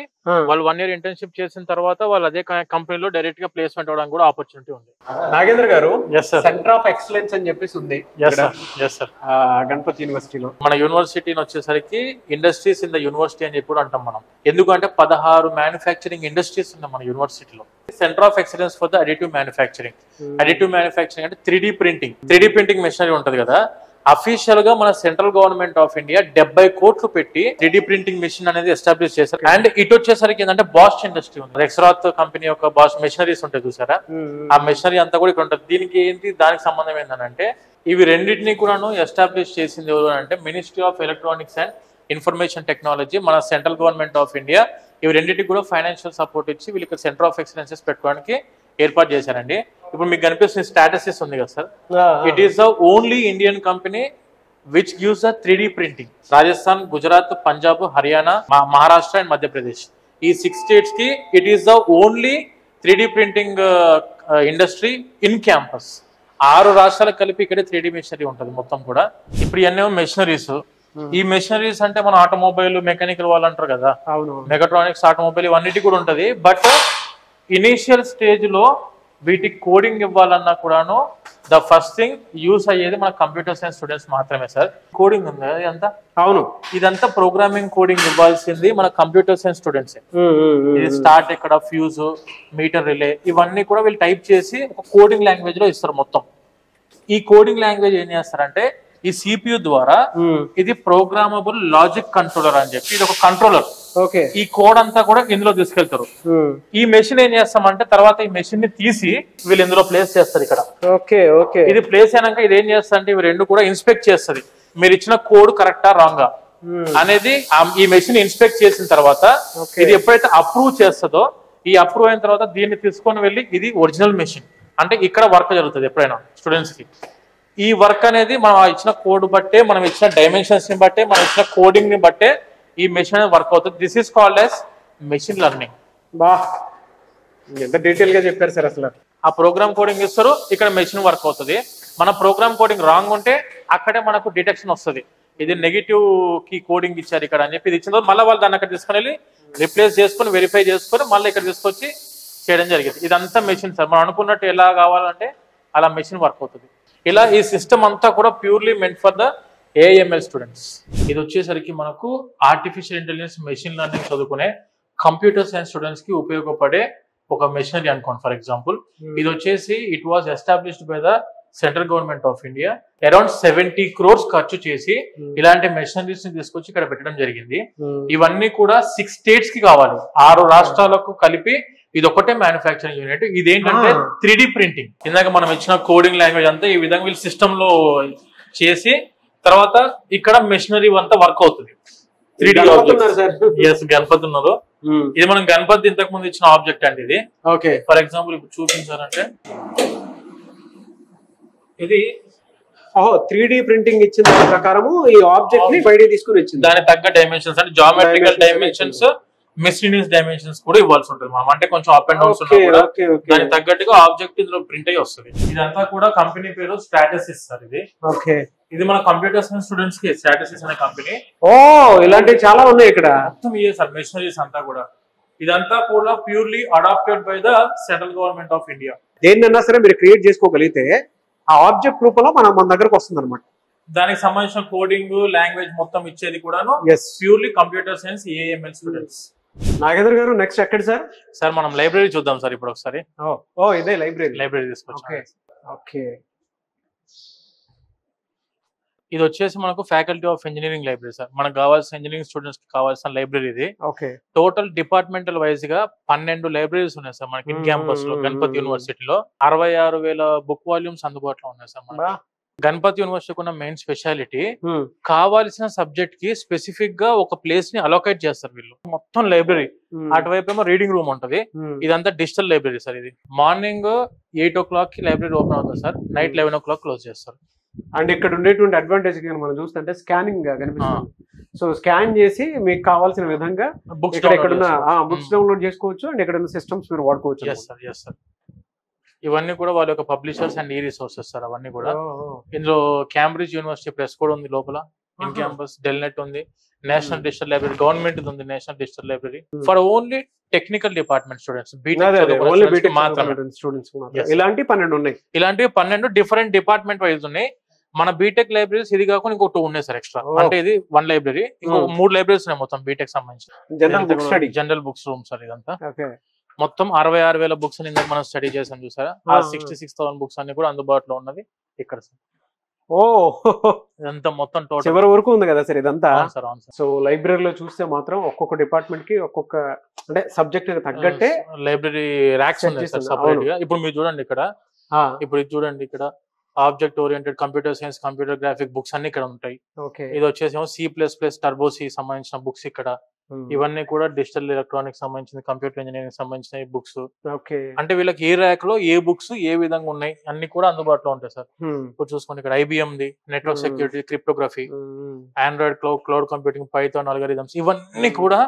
వాళ్ళు 1 year ఇంటర్న్షిప్ చేసిన తర్వాత వాళ్ళు అదే కంపెనీలో డైరెక్ట్ గా ప్లేస్మెంట్ అవడానికి కూడా ఆపర్చునిటీ ఉంది. నాగేంద్ర గారు, సెంటర్ ఆఫ్ ఎక్సలెన్స్ అని చెప్పేసి ఉంది గణపతి యూనివర్సిటీలో. మన యూనివర్సిటీని వచ్చేసరికి ఇండస్ట్రీస్ ఇన్ ద యూనివర్సిటీ అని చెప్పి అంటాం మనం. ఎందుకంటే 16 మ్యానుఫ్యాక్చరింగ్ ఇండస్ట్రీస్ ఉన్నాయి మన యూనివర్సిటీలో. Centre of excellence for the additive manufacturing. Additive manufacturing అంటే 3D ప్రింటింగ్ మెషినరీ ఉంటది కదా. అఫీషియల్ గా మన సెంట్రల్ గవర్నమెంట్ ఆఫ్ ఇండియా 70 కోట్లు పెట్టి 3D ప్రింటింగ్ మెషిన్ అనేది ఎస్టాబ్లిష్ చేశారు. అండ్ ఇటు వచ్చేసరికి ఏంటంటే బాష్ ఇండస్ట్రీ ఉంది. రెక్సరాత్ కంపెనీ యొక్క బాష్ మెషినరీస్ ఉంటాయి చూసారా, ఆ మెషినరీ అంతా కూడా ఇక్కడ ఉంటుంది. దీనికి ఏంటి, దానికి సంబంధం ఏంటంటే ఇవి రెండింటినీ కూడాను ఎస్టాబ్లిష్ చేసింది ఎవరు అంటే ministry of electronics and information technology, మన సెంట్రల్ గవర్నమెంట్ ఆఫ్ ఇండియా. ఇవి రెండింటికి కూడా ఫైనాన్షియల్ సపోర్ట్ ఇచ్చి వీళ్ళకి సెంటర్ ఆఫ్ ఎక్సలెన్సెస్ పెట్టుకోవడానికి ఏర్పాటు చేశారండి. ఇప్పుడు మీకు కనిపిస్తున్న స్టాటస్ ఉంది కదా sir, it is the only Indian company which gives the 3D printing. Rajasthan, Gujarat, Punjab, Haryana, Maharashtra and Madhya Pradesh, ఈ 6 states కి it is the only 3D printing industry in campus. 6 రాష్ట్రాలకు కలిపి ఇక్కడే 3D మెషినరీ ఉంటుంది మొత్తం కూడా. ఇప్పుడు ఇవన్నీ మెషినరీస్. ఈ మెషినరీస్ అంటే మన ఆటోమొబైల్, మెకానికల్ వాళ్ళు అంటారు కదా, మెకాట్రానిక్స్, ఆటోమొబైల్ ఇవన్నిటి కూడా ఉంటది. బట్ ఇనీషియల్ స్టేజ్ లో వీటికి కోడింగ్ ఇవ్వాలన్నా కూడాను ద ఫస్ట్ థింగ్ యూస్ అయ్యేది మన కంప్యూటర్ సైన్స్ స్టూడెంట్స్ మాత్రమే సార్. కోడింగ్ ఉంది ఇదంతా. అవును, ఇదంతా ప్రోగ్రామింగ్ కోడింగ్ ఇవ్వాల్సింది మన కంప్యూటర్ సైన్స్ స్టూడెంట్స్. ఇది స్టార్ట్ ఇక్కడ ఫ్యూజ్, మీటర్ రిలే ఇవన్నీ కూడా వీళ్ళు టైప్ చేసి ఒక కోడింగ్ లాంగ్వేజ్ లో ఇస్తారు మొత్తం. ఈ కోడింగ్ లాంగ్వేజ్ ఏం చేస్తారంటే ఈ CPU ద్వారా ఇది ప్రోగ్రామబుల్ లాజిక్ కంట్రోలర్ అని చెప్పి ఇది ఒక కంట్రోలర్. ఈ కోడ్ అంతా కూడా ఇందులో తీసుకెళ్తారు. ఈ మెషిన్ ఏం చేస్తామంటే తర్వాత ఈ మెషిన్ ని తీసి వీళ్ళు ఇందులో ప్లేస్ చేస్తారు ఇక్కడ. ఇది ప్లేస్ అయినాక ఇది ఏం చేస్తా అంటే ఇవి రెండు కూడా ఇన్స్పెక్ట్ చేస్తుంది. మీరు ఇచ్చిన కోడ్ కరెక్టా రాంగా అనేది ఈ మెషిన్ ఇన్స్పెక్ట్ చేసిన తర్వాత ఇది ఎప్పుడైతే అప్రూవ్ చేస్తుందో, ఈ అప్రూవ్ అయిన తర్వాత దీన్ని తీసుకొని వెళ్ళి ఇది ఒరిజినల్ మెషిన్ అంటే ఇక్కడ వర్క్ జరుగుతుంది ఎప్పుడైనా స్టూడెంట్స్ కి. ఈ వర్క్ అనేది మనం ఇచ్చిన కోడ్ బట్టే, మనం ఇచ్చిన డైమెన్షన్స్ ని బట్టే, మనం ఇచ్చిన కోడింగ్ ని బట్టే ఈ మెషిన్ వర్క్ అవుతుంది. This is called as machine learning. ఎంత డీటెయిల్ గా చెప్పారు సార్. అసలు ఆ ప్రోగ్రామ్ కోడింగ్ ఇస్తారు, ఇక్కడ మెషిన్ వర్క్ అవుతుంది. మన ప్రోగ్రామ్ కోడింగ్ రాంగ్ ఉంటే అక్కడే మనకు డిటెక్షన్ వస్తుంది. ఇది నెగిటివ్ కి కోడింగ్ ఇచ్చారు ఇక్కడ అని చెప్పి ఇది ఇచ్చిన మళ్ళీ వాళ్ళు దాన్ని అక్కడ తీసుకుని వెళ్ళి రిప్లేస్ చేసుకుని వెరిఫై చేసుకుని మళ్ళీ ఇక్కడ తీసుకొచ్చి చేయడం జరిగింది. ఇదంతా మెషిన్ సార్. మనం అనుకున్నట్టు ఎలా కావాలంటే అలా మెషిన్ వర్క్ అవుతుంది. ఇలా ఈ సిస్టమ్ అంతా కూడా purely meant for the AML students. ఇది వచ్చేసరికి మనకు ఆర్టిఫిషియల్ ఇంటెలిజెన్స్, మెషిన్ లెర్నింగ్ చదువుకునే కంప్యూటర్ సైన్స్ స్టూడెంట్స్ కి ఉపయోగపడే ఒక మెషినరీ అనుకోండి. ఫర్ ఎగ్జాంపుల్ ఇది వచ్చేసి it was established by the central government of India around 70 crores ఖర్చు చేసి ఇలాంటి మెషినరీస్ ని తీసుకొచ్చి ఇక్కడ పెట్టడం జరిగింది. ఇవన్నీ కూడా 6 states కి కావాలి, 6 రాష్ట్రాలకు కలిపి ఇది ఒకటే మ్యానుఫ్యాక్చరింగ్ యూనిట్. ఇదేంటంటే 3D ప్రింటింగ్. ఇందాక మనం ఇచ్చిన కోడింగ్ లాంగ్వేజ్ అంతా ఈ విధంగా వీళ్ళు సిస్టమ్ లో చేసి తర్వాత ఇక్కడ మెషినరీ అంతా వర్క్ అవుతుంది. 3D ఆబ్జెక్ట్ గణపతి ఉన్నారు. ఇది మనం గణపతి ఇంతకు ముందు ఇచ్చిన ఆబ్జెక్ట్ అండి ఇది. ఓకే, ఫర్ ఎగ్జాంపుల్ ఇప్పుడు చూపించారంటే ఇది 3D ప్రింటింగ్ ఇచ్చిన దాని ప్రకారము ఈ ఆబ్జెక్ట్ ని బయట తీసుకుని వచ్చింది. దాని తగ్గ డైమెన్షన్స్ అంటే జామెట్రికల్ డైమెన్షన్స్, మిస్లీనియస్ డైమెన్షన్స్ కూడా ఇవ్వాల్సి ఉంటుంది మనం. అంటే కొంచెం అప్ అండ్ డౌన్స్ ఉన్నా దానికి తగ్గట్టుగా ఆబ్జెక్ట్ ఇందులో ప్రింట్ అయ్యి వస్తుంది. ఇదంతా కూడా కంపెనీ పేరు స్ట్రాటసిస్ సార్. ఇది ఓకే, ఇది మన కంప్యూటర్ సైన్స్ స్టూడెంట్స్ కి స్ట్రాటసిస్ అనే కంపెనీ. ఓ ఇలాంటివి చాలా ఉన్నాయి ఇక్కడ. మొత్తం ఇయే సార్ మెషినరీస్ అంతా కూడా. ఇదంతా కూడా purely adapted by the central government of India. దేన్నన్నా సరే మీరు క్రియేట్ చేసుకోగలిగితే ఆ ఆబ్జెక్ట్ రూపంలో మన దగ్గరకు వస్తుంది అనమాట. దానికి సంబంధించిన కోడింగ్ లాంగ్వేజ్ మొత్తం ఇచ్చేది కూడాను purely computer science AML students. Nagendra గారు నెక్స్ట్ ఎక్కడ సార్? సార్ మనం లైబ్రరీ చూద్దాం సార్ ఇప్పుడు ఒకసారి. ఓ ఇదే లైబ్రరీ తీసుకొచ్చాం. ఓకే, ఇది వచ్చేసి మనకు faculty of engineering library sir. మనకు కావాల్సిన ఇంజనీరింగ్ స్టూడెంట్స్ కి కావాల్సిన లైబ్రరీ ఇది. ఓకే, టోటల్ డిపార్ట్మెంటల్ వైజ్ గా 12 లైబ్రరీస్ ఉన్నాయి సార్ మనకి ఇన్ క్యాంపస్ లో. గణపతి యూనివర్సిటీలో 66,000 బుక్ వాల్యూమ్స్ అందుబాటులో ఉన్నాయి సార్ మనకి. గణపతి యూనివర్సిటీకి ఉన్న మెయిన్ స్పెషాలిటీ కావాల్సిన సబ్జెక్ట్ కి స్పెసిఫిక్ గా ఒక ప్లేస్ ని అలోకేట్ చేస్తారు వీళ్ళు. మొత్తం లైబ్రరీ, అటువైపు ఏమో రీడింగ్ రూమ్ ఉంటది. ఇదంతా డిజిటల్ లైబ్రరీ సార్. ఇది మార్నింగ్ 8 o'clock కి లైబ్రరీ ఓపెన్ అవుతుంది సార్, నైట్ 11 o'clock క్లోజ్ చేస్తారు. అండ్ ఇక్కడ ఉండేటువంటి అడ్వాంటేజ్ మనం చూస్తుంటే స్కానింగ్ కనిపిస్తుంది. సో స్కాన్ చేసి మీకు కావాల్సిన విధంగా బుక్స్ డౌన్లోడ్ చేసుకోవచ్చు అండ్ ఇక్కడ ఉన్న సిస్టమ్స్ మీరు వాడుకోవచ్చు. ఇవన్నీ కూడా వాళ్ళ యొక్క పబ్లిషర్స్ అండ్ ఈ రిసోర్సెస్ సార్. అవన్నీ కూడా ఇందులో కేంబ్రిడ్జ్ యూనివర్సిటీ ప్రెస్ కూడా ఉంది లోపల. ఇన్ క్యాంపస్ డెల్నెట్ ఉంది, నేషనల్ డిజిటల్ లైబ్రరీ, గవర్నమెంట్ ఉంది national digital library for only technical department students. ఇలాంటి 12 ఉన్నాయి. ఇలాంటివి 12 డిఫరెంట్ డిపార్ట్మెంట్ వైజ్ ఉన్నాయి. మన బీటెక్ లైబ్రరీస్ ఇది కాకుండా ఇంకో 2 ఉన్నాయి సార్ ఎక్స్ట్రా. అంటే ఇది 1 లైబ్రరీ, ఇంకో 3 లైబ్రరీస్ ఉన్నాయి మొత్తం బీటెక్ సంబంధించి. జనరల్ బుక్స్ రూమ్ సార్ ఇదంతా. మొత్తం 66,000 బుక్స్ ఇందాక మనం స్టడీ చేసాం చూసారా. ఆ 66,000 బుక్స్ అన్ని కూడా అందుబాటులో ఉన్నది ఇక్కడ సార్. ఓ ఇదంతా మొత్తం టోటల్ చివరి వరకు ఉంది కదా సార్ ఇదంతా. సార్ సో లైబ్రరీలో చూస్తే మాత్రం ఒక్కొక్క డిపార్ట్మెంట్ కి ఒక్కొక్క అంటే సబ్జెక్ట్ తగ్గట్టే లైబ్రరీ ర్యాక్స్ ఉన్నాయి సార్ సపరేట్ గా. ఇప్పుడు మీరు చూడండి ఇక్కడ, ఇప్పుడు ఇది చూడండి ఇక్కడ object oriented computer science, computer graphic books అన్ని ఇక్కడ ఉంటాయి. ఇది వచ్చేసి C++ టర్బో సి సంబంధించిన బుక్స్ ఇక్కడ. ఇవన్నీ కూడా డిజిటల్ ఎలక్ట్రానిక్స్ సంబంధించిన, కంప్యూటర్ ఇంజనీరింగ్ సంబంధించిన బుక్స్. అంటే వీళ్ళకి ఏ ర్యాక్ లో ఏ బుక్స్ ఏ విధంగా ఉన్నాయి అన్ని కూడా అందుబాటులో ఉంటాయి సార్. ఇప్పుడు చూసుకోండి ఇక్కడ IBM the network security, cryptography, Android cloud computing, Python algorithms, ఇవన్నీ కూడా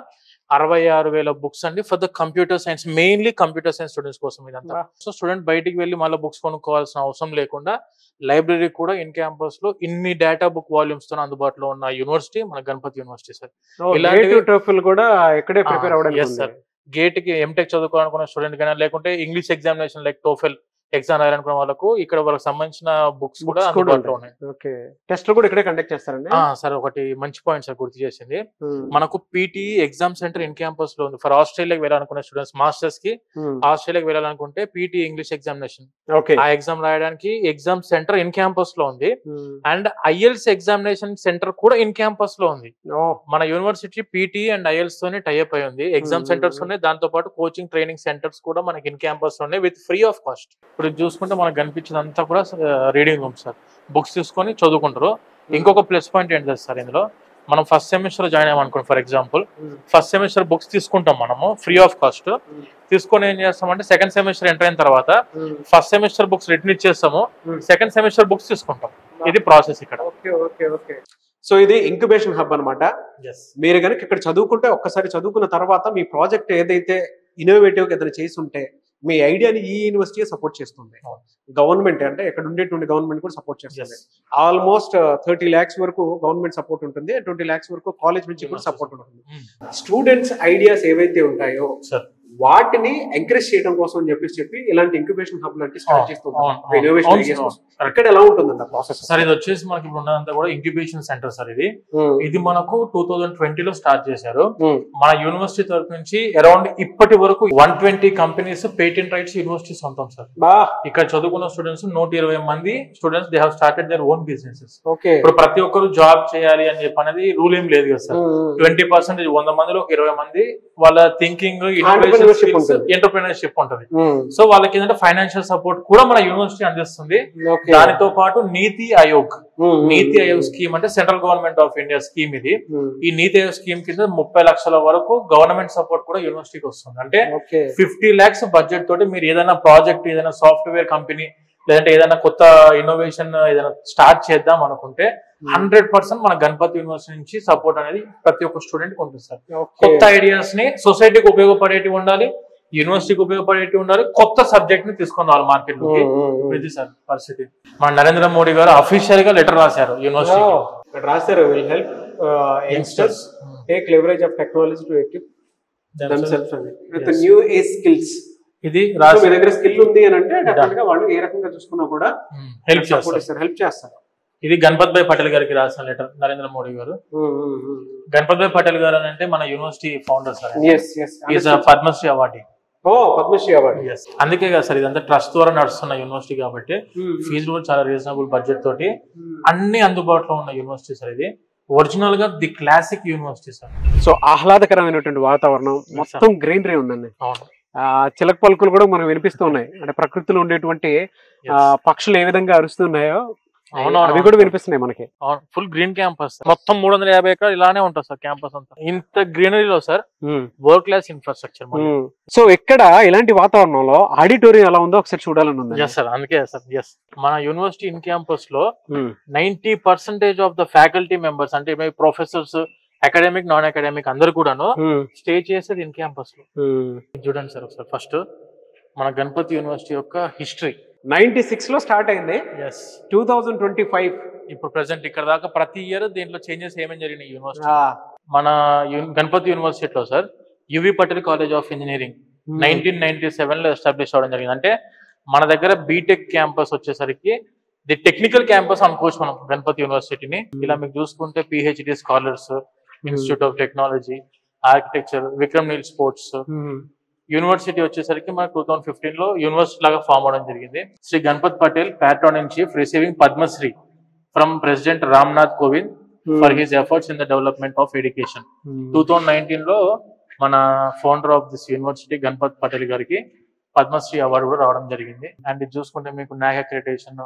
66,000 బుక్స్ అండి for the computer science, mainly computer science students కోసం ఇదంతా. సో స్టూడెంట్ బయటికి వెళ్ళి మళ్ళీ బుక్స్ కొనుక్కోవాల్సిన అవసరం లేకుండా లైబ్రరీ కూడా ఇన్ క్యాంపస్ లో ఇన్ని డేటా బుక్ వాల్యూమ్స్ తో అందుబాటులో ఉన్న యూనివర్సిటీ మన గణపతి యూనివర్సిటీ సార్. ఇలాంటి కూడా ఇక్కడే ప్రిపేర్ అవ్వడానికి సార్. గేట్ కి ఎంటెక్ చదువుకోవాలనుకున్న స్టూడెంట్ కైనా లేకుంటే English examination like TOEFL exam రాయాలనుకున్న వాళ్ళకు ఇక్కడ వాళ్ళకి సంబంధించిన బుక్స్ కూడా అందుబాటులో ఉన్నాయి. టెస్ట్ కూడా ఇక్కడే కండక్ట్ చేస్తారండి సార్. ఒకటి మంచి పాయింట్ సార్ గుర్తు చేసింది. మనకు PTE exam centre in campus లో ఉంది ఫర్ ఆస్ట్రేలియాకి వెళ్ళాలనుకునే స్టూడెంట్స్. మాస్టర్స్ కి ఆస్ట్రేలియాకి వెళ్ళాలనుకుంటే PTE ఇంగ్లీష్ ఎగ్జామినేషన్, ఆ ఎగ్జామ్ రాయడానికి ఎగ్జామ్ సెంటర్ ఇన్ క్యాంపస్ లో ఉంది. అండ్ IELTS ఎగ్జామినేషన్ సెంటర్ కూడా ఇన్ క్యాంపస్ లో ఉంది. మన యూనివర్సిటీ PTE అండ్ IELTS తోనే టైఅప్ అయి ఉంది. ఎగ్జామ్ సెంటర్స్ ఉన్నాయి, దాంతో పాటు కోచింగ్ ట్రైనింగ్ సెంటర్స్ కూడా మనకి ఇన్ క్యాంపస్ లో ఉన్నాయి విత్ ఫ్రీ ఆఫ్ కాస్ట్. ఇప్పుడు చూసుకుంటే మనకు కనిపించిందంతా కూడా రీడింగ్ రూమ్ సార్. బుక్స్ తీసుకొని చదువుకుంటారు. ఇంకొక ప్లస్ పాయింట్ ఏంటి సార్, ఇందులో మనం ఫస్ట్ సెమిస్టర్ జాయిన్ అయ్యామనుకోండి, for example first semester books తీసుకుంటాం మనము ఫ్రీ ఆఫ్ కాస్ట్. తీసుకొని ఏం చేస్తామంటే సెకండ్ సెమిస్టర్ ఎంటర్ అయిన తర్వాత ఫస్ట్ సెమిస్టర్ బుక్స్ రిటర్న్ ఇచ్చేస్తాము, సెకండ్ సెమిస్టర్ బుక్స్ తీసుకుంటాం. ఇది ప్రాసెస్ ఇక్కడ. సో ఇది ఇంక్యుబేషన్ హబ్ అనమాట. మీరు కనుక ఇక్కడ చదువుకుంటే ఒక్కసారి చదువుకున్న తర్వాత మీ ప్రాజెక్ట్ ఏదైతే ఇన్నోవేటివ్ గా ఏదైనా చేసి ఉంటే మీ ఐడియాని ఈ యూనివర్సిటీ సపోర్ట్ చేస్తుంది. గవర్నమెంట్ అంటే ఇక్కడ ఉండేటువంటి గవర్నమెంట్ కూడా సపోర్ట్ చేస్తుంది. ఆల్మోస్ట్ 30 lakhs వరకు గవర్నమెంట్ సపోర్ట్ ఉంటుంది, 20 lakhs వరకు కాలేజ్ నుంచి కూడా సపోర్ట్ ఉంటుంది. స్టూడెంట్స్ ఐడియాస్ ఏవైతే ఉంటాయో వాటిని ఎంకరేజ్ చేయడం కోసం అని చెప్పి ఇలాంటి ఇంక్యుబేషన్ హబ్ లాంటి స్టార్ట్ చేస్తుంటారు ఇన్నోవేషన్ ఐడియాస్ కోసం. ఇక్కడ ఎలా ఉంటుందండి ప్రాసెస్? సార్ ఇది వచ్చేసి మనకి ఇప్పుడు ఉన్నదంతా కూడా ఇంక్యుబేషన్ సెంటర్ సార్. ఇది మనకు 2020 లో స్టార్ట్ చేశారు. మన యూనివర్సిటీ తరఫు నుంచి అరౌండ్ ఇప్పటి వరకు 120 కంపెనీస్ పేటెంట్ రైట్స్ యూనివర్సిటీ సొంతం సార్. ఇక్కడ చదువుకున్న స్టూడెంట్స్ 120 మంది students they have started their own businesses. ఇప్పుడు ప్రతి ఒక్కరు జాబ్ చేయాలి అని చెప్పి అనేది రూల్ ఏం లేదు కదా సార్. 20% 100 మందిలో 20 మంది వాళ్ళ థింకింగ్ ఎంటర్‌ప్రెన్యూర్‌షిప్ ఉంటుంది. సో వాళ్ళకి ఏంటంటే ఫైనాన్షియల్ సపోర్ట్ కూడా మన యూనివర్సిటీ అందిస్తుంది. దానితో పాటు నీతి ఆయోగ్ స్కీమ్ అంటే central government of India scheme ఇది. ఈ నీతి ఆయోగ్ స్కీమ్ కింద 30 లక్షల వరకు గవర్నమెంట్ సపోర్ట్ కూడా యూనివర్సిటీకి వస్తుంది. అంటే 50 lakhs బడ్జెట్ తోటి మీరు ఏదైనా ప్రాజెక్ట్, ఏదైనా సాఫ్ట్వేర్ కంపెనీ, లేదంటే ఏదైనా కొత్త ఇన్నోవేషన్ ఏదైనా స్టార్ట్ చేద్దాం అనుకుంటే 100% మన గణపతి యూనివర్సిటీ నుంచి సపోర్ట్ అనేది ప్రతి ఒక్క స్టూడెంట్ ఉంటుంది సార్. కొత్త ఐడియాస్ ని సొసైటీకి ఉపయోగపడేటివి ఉండాలి, యూనివర్సిటీకి ఉపయోగపడేటివి ఉండాలి, కొత్త సబ్జెక్ట్ ని తీసుకొని రావాలి మార్కెట్ లోకి. ఇది సార్ పరిస్థితి. మన నరేంద్ర మోడీ గారు అఫీషియల్ గా లెటర్ రాశారు యూనివర్సిటీ రాశారు. Will help youngsters take leverage of technology to equip themselves with new age skills. ఇది మీ దగ్గర స్కిల్ ఉంది అని అంటే డెఫినెట్ గా వాళ్ళు ఏ రకంగా చూసుకున్నా కూడా హెల్ప్ చేస్తారు. ఇది గణపత్ భాయ్ పటేల్ గారికి రాసిన లెటర్ నరేంద్ర మోడీ గారు. గణపత్ భాయ్ పటేల్ గారు అంటే మన university founder sir. Padmashri award. Padmashri award. అందుకే కదా సార్ ఇదంతా ట్రస్ట్ ద్వారా నడుస్తున్న యూనివర్సిటీ కాబట్టి ఫీజులు కూడా చాలా రీజనబుల్ బడ్జెట్ తోటి అన్ని అందుబాటులో ఉన్న యూనివర్సిటీ సార్. ఇది ఒరిజినల్ గా the classic university sir. So ఆహ్లాదకరమైనటువంటి వాతావరణం, మొత్తం గ్రీనరీ ఉందండి. చిలక పలుకులు కూడా మనకు వినిపిస్తూ ఉన్నాయి. అంటే ప్రకృతిలో ఉండేటువంటి పక్షులు ఏ విధంగా అరుస్తున్నాయో అవి కూడా వినిపిస్తున్నాయి మనకి. ఫుల్ గ్రీన్ క్యాంపస్, మొత్తం 350 ఎకరాలు ఇలానే ఉంటుంది సార్ క్యాంపస్ అంతా. ఇంత గ్రీనరీలో sir world class infrastructure. So ఇక్కడ ఇలాంటి వాతావరణంలో ఆడిటోరియం ఎలా ఉందో ఒకసారి చూడాలని ఉంది సార్. అందుకే సార్ మన యూనివర్సిటీ ఇన్ క్యాంపస్ లో 90% ఆఫ్ ద ఫ్యాకల్టీ మెంబర్స్ అంటే ప్రొఫెసర్స్, అకాడమిక్, నాన్ అకాడమిక్ అందరు కూడాను స్టే చేసేది ఇన్ క్యాంపస్ లో. చూడండి సార్ ఒకసారి ఫస్ట్ మన గణపతి యూనివర్సిటీ యొక్క హిస్టరీ. 96 లో స్టార్ట్ అయింది. 2025 ఇప్పుడు ప్రెసెంట్ ఇక్కడ దాకా ప్రతి ఇయర్ దీంట్లో చేంజెస్ ఏమేమి జరిగినాయి యూనివర్సిటీ. మన గణపతి యూనివర్సిటీలో sir UV Patel college of engineering 1997 లో ఎస్టాబ్లిష్ అవడం జరిగింది. అంటే మన దగ్గర బీటెక్ క్యాంపస్ వచ్చేసరికి ది టెక్నికల్ క్యాంపస్ అనుకోవచ్చు మనం గణపతి యూనివర్సిటీని. ఇలా మీకు చూసుకుంటే PhD scholars, institute of technology, architecture, Vikram Neel sports. University వచ్చేసరికి మనకు 2015 లో యూనివర్సిటీ లాగా ఫామ్ అవడం జరిగింది. Shri Ganpat Patel patron in chief receiving Padmashri from president Ramnath Kovind for his efforts in the development of education. 2019 లో మన founder of this university Ganpat Patel గారికి పద్మశ్రీ అవార్డు కూడా రావడం జరిగింది. అండ్ ఇది చూసుకుంటే మీకు NAAC accreditation,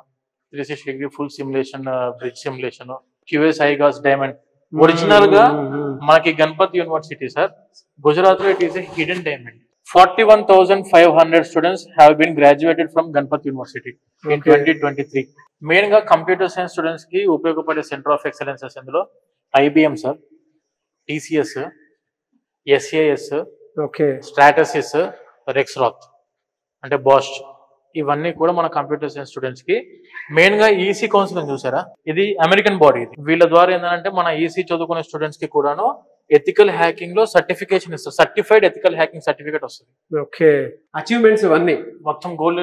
360 degree full simulation, bridge simulation, QS I GAUGE diamond. Original గా మనకి గణపత్ యూనివర్సిటీ సార్ గుజరాత్ లో it is a hidden diamond. 41,500 students have been graduated from Ganpati University in 2023. Main గా కంప్యూటర్ సైన్స్ స్టూడెంట్స్ కి ఉపయోగపడే centre of excellences ఇందులో IBM sir, TCS, SAS, స్ట్రాటసిస్, రెక్స్రాత్ అంటే Bosch. ఇవన్నీ కూడా మన కంప్యూటర్ సైన్స్ స్టూడెంట్స్ కి. మెయిన్ గా ఈసీ కౌన్సిలింగ్ చూసారా, ఇది అమెరికన్ బాడీ. ఇది వీళ్ళ ద్వారా ఏంటంటే మన ఈసీ చదువుకునే స్టూడెంట్స్ కి కూడాను ఎథికల్ హ్యాకింగ్ లో సర్టిఫికేషన్ ఇస్తారు. సర్టిఫైడ్ ఎథికల్ హ్యాకింగ్ సర్టిఫికేట్ వస్తుంది. అచీవ్మెంట్స్ ఇవన్నీ మొత్తం గోల్డ్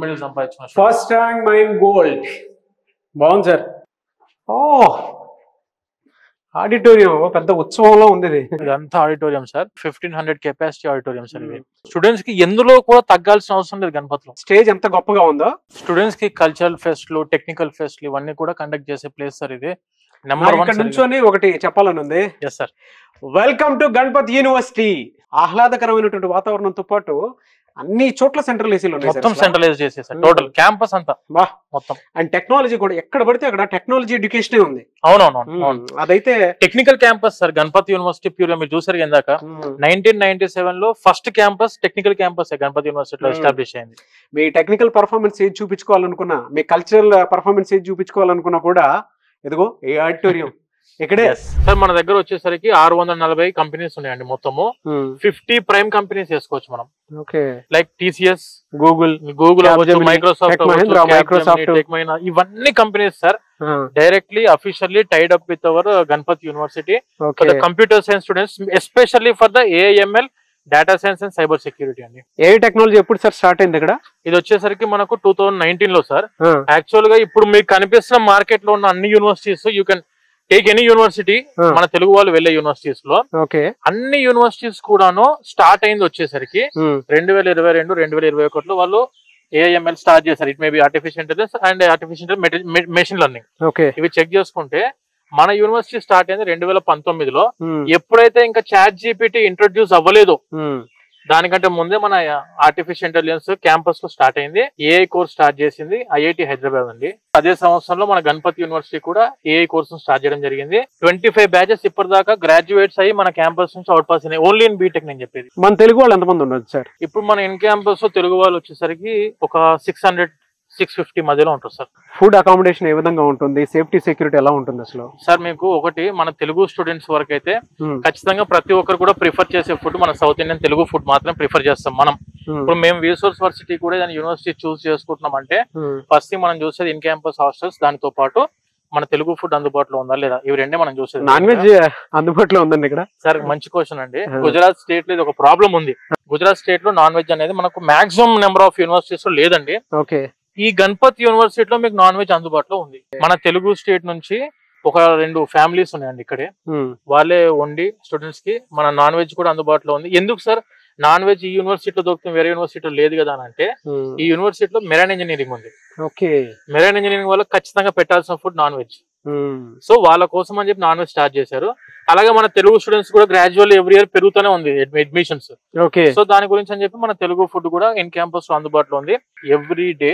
మెడల్ సంపాదించిన ఫస్ట్ ర్యాంక్ మైన్ గోల్డ్. బాగుంది సార్. ఆడిటోరియం పెద్ద ఉత్సవంలో ఉంది. ఇదంతా auditorium sir, 1500 capacity auditorium sir. ఇది స్టూడెంట్స్ కి ఎందులో కూడా తగ్గాల్సిన అవసరం లేదు. గణపతిలో స్టేజ్ ఎంత గొప్పగా ఉందో. స్టూడెంట్స్ కి కల్చరల్ ఫెస్ట్లు, టెక్నికల్ ఫెస్ట్లు ఇవన్నీ కూడా కండక్ట్ చేసే ప్లేస్ సార్ ఇది. ఇక్కడ నుంచొని ఒకటి చెప్పాలని ఉంది. Sir welcome to Ganapati university. ఆహ్లాదకరమైనటువంటి వాతావరణంతో పాటు అన్ని చోట్ల సెంట్రలైజ్ మొత్తం సెంట్రలైజ్ చేసేసారు టోటల్ క్యాంపస్ అంతా మొత్తం. అండ్ టెక్నాలజీ కూడా ఎక్కడ పడితే అక్కడ టెక్నాలజీ ఎడ్యుకేషన్ ఉంది. అవునవును, అదైతే technical campus sir Ganapati university. Pure మీరు చూసారు ఇందాక 1997 లో first campus technical campus Ganapati యూనివర్సిటీలో ఎస్టాబ్లిష్ అయింది. మీ టెక్నికల్ పర్ఫార్మెన్స్ ఏది చూపించుకోవాలనుకున్నా, మీ కల్చరల్ పర్ఫార్మెన్స్ ఏది చూపించుకోవాలనుకున్నా కూడా ఇదిగో ఈ ఆడిటోరియం ఇక్కడే సార్. మన దగ్గర వచ్చేసరికి 640 కంపెనీస్ ఉన్నాయండి మొత్తము. 50 ప్రైమ్ కంపెనీస్ వేసుకోవచ్చు మనం. లైక్ TCS, గూగుల్, మైక్రోసాఫ్ట్, ఇవన్నీ companies sir directly officially tied up with our Ganapati university for the computer science students, especially for the AIML data science and cyber security అండి. ఏ టెక్నాలజీ ఎప్పుడు sir start అయింది ఇక్కడ? ఇది వచ్చేసరికి మనకు 2019 లో సార్. యాక్చువల్ గా ఇప్పుడు మీకు కనిపిస్తున్న మార్కెట్ లో ఉన్న అన్ని universities, you can take any university, మన తెలుగు వాళ్ళు వెళ్ళే యూనివర్సిటీస్ లో అన్ని యూనివర్సిటీస్ కూడాను స్టార్ట్ అయింది వచ్చేసరికి 2022, 2021 వాళ్ళు ఏఐఎంఎల్ స్టార్ట్ చేశారు. It may be artificial intelligence and artificial machine learning. ఇవి చెక్ చేసుకుంటే మన యూనివర్సిటీ స్టార్ట్ అయింది 2019లో. ఎప్పుడైతే ఇంకా చాట్ జీపీటీ ఇంట్రొడ్యూస్ అవ్వలేదు, దానికంటే ముందే మన ఆర్టిఫిషియల్ ఇంటెలిజెన్స్ క్యాంపస్ లో స్టార్ట్ అయింది. ఏఐ కోర్స్ స్టార్ట్ చేసింది ఐఐటి హైదరాబాద్ అండి. అదే సంవత్సరంలో మన గణపతి యూనివర్సిటీ కూడా ఏఐ కోర్సు స్టార్ట్ చేయడం జరిగింది. 25 బ్యాచెస్ ఇప్పటిదాకా గ్రాడ్యుయేట్స్ అయ్యి మన క్యాంపస్ నుంచి అవుట్ పాస్ అయినాయి. ఓన్లీ ఇన్ బీటెక్ నేను చెప్పేది. మన తెలుగు వాళ్ళు ఎంతమంది ఉండొచ్చు సార్? ఇప్పుడు మన ఇన్ క్యాంపస్ తెలుగు వాళ్ళు వచ్చేసరికి ఒక 600-650 మధ్యలో ఉంటుంది సార్. ఫుడ్ అకామిడేషన్ ఏ విధంగా ఉంటుంది? సేఫ్టీ సెక్యూరిటీ ఎలా ఉంటుంది అసలు? సార్ మీకు ఒకటి, మన తెలుగు స్టూడెంట్స్ వరకు అయితే ఖచ్చితంగా ప్రతి ఒక్కరు కూడా ప్రిఫర్ చేసే ఫుడ్ మన సౌత్ ఇండియన్ తెలుగు ఫుడ్ మాత్రమే ప్రిఫర్ చేస్తాం మనం. ఇప్పుడు మేము రీసోర్స్ వర్సిటీ కూడా దాని యూనివర్సిటీ చూస్ చేసుకుంటున్నాం అంటే ఫస్ట్ థింగ్ మనం చూసేది ఇన్ క్యాంపస్ హాస్టల్స్, దానితో పాటు మన తెలుగు ఫుడ్ అందుబాటులో ఉందా లేదా, ఇవి రెండే మనం చూసేది. నాన్ వెజ్ అందుబాటులో ఉందండి ఇక్కడ? సార్ మంచి క్వశ్చన్ అండి. గుజరాత్ స్టేట్ లో ఇది ఒక ప్రాబ్లం ఉంది. గుజరాత్ స్టేట్ లో నాన్ వెజ్ అనేది మనకు మాక్సిమం నెంబర్ ఆఫ్ యూనివర్సిటీస్ లో లేదండి. ఈ గణపతి యూనివర్సిటీలో మీకు నాన్ వెజ్ అందుబాటులో ఉంది. మన తెలుగు స్టేట్ నుంచి ఒక 2 ఫ్యామిలీస్ ఉన్నాయండి ఇక్కడే, వాళ్ళే వండి స్టూడెంట్స్ కి మన నాన్ వెజ్ కూడా అందుబాటులో ఉంది. ఎందుకు సార్ నాన్ వెజ్ ఈ యూనివర్సిటీలో దొరుకుతుంది, వేరే యూనివర్సిటీలో లేదు కదా అని అంటే, ఈ యూనివర్సిటీలో మెరైన్ ఇంజనీరింగ్ ఉంది. మెరైన్ ఇంజనీరింగ్ వాళ్ళకి ఖచ్చితంగా పెట్టాల్సిన ఫుడ్ నాన్ వెజ్. సో వాళ్ళ కోసం అని చెప్పి నాన్ వెజ్ స్టార్ట్ చేశారు. అలాగే మన తెలుగు స్టూడెంట్స్ కూడా గ్రాడ్యువల్ ఎవ్రీ ఇయర్ పెరుగుతూనే ఉంది అడ్మిషన్స్. సో దాని గురించి అని చెప్పి మన తెలుగు ఫుడ్ కూడా ఇన్ క్యాంపస్ లో అందుబాటులో ఉంది. ఎవ్రీ డే